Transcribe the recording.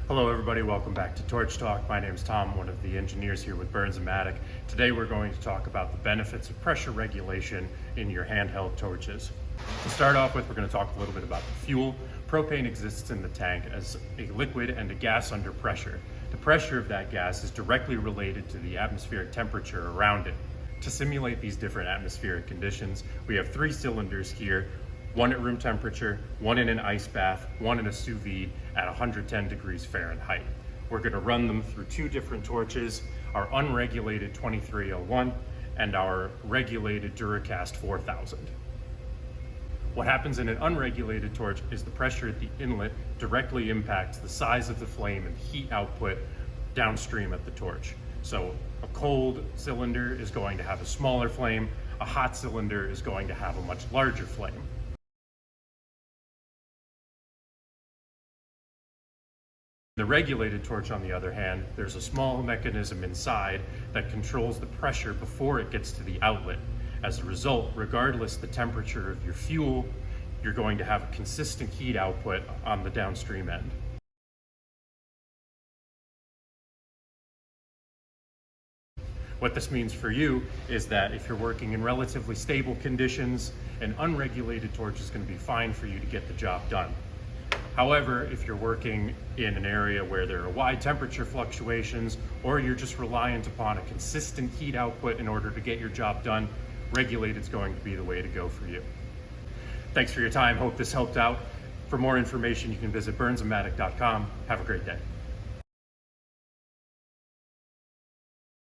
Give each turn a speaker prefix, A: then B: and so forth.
A: Hello everybody, welcome back to Torch Talk. My name is Tom, one of the engineers here with Bernzomatic. Today we're going to talk about the benefits of pressure regulation in your handheld torches. To start off with, we're going to talk a little bit about the fuel. Propane exists in the tank as a liquid and a gas under pressure. The pressure of that gas is directly related to the atmospheric temperature around it. To simulate these different atmospheric conditions, we have 3 cylinders here, one at room temperature, one in an ice bath, one in a sous vide at 110 degrees Fahrenheit. We're going to run them through 2 different torches, our unregulated 2301 and our regulated Duracast 4000. What happens in an unregulated torch is the pressure at the inlet directly impacts the size of the flame and heat output downstream at the torch. So a cold cylinder is going to have a smaller flame, a hot cylinder is going to have a much larger flame. The regulated torch, on the other hand, there's a small mechanism inside that controls the pressure before it gets to the outlet. As a result, regardless the temperature of your fuel, you're going to have a consistent heat output on the downstream end. What this means for you is that if you're working in relatively stable conditions, an unregulated torch is going to be fine for you to get the job done. However, if you're working in an area where there are wide temperature fluctuations, or you're just reliant upon a consistent heat output in order to get your job done, regulated is going to be the way to go for you. Thanks for your time. Hope this helped out. For more information, you can visit bernzomatic.com. Have a great day.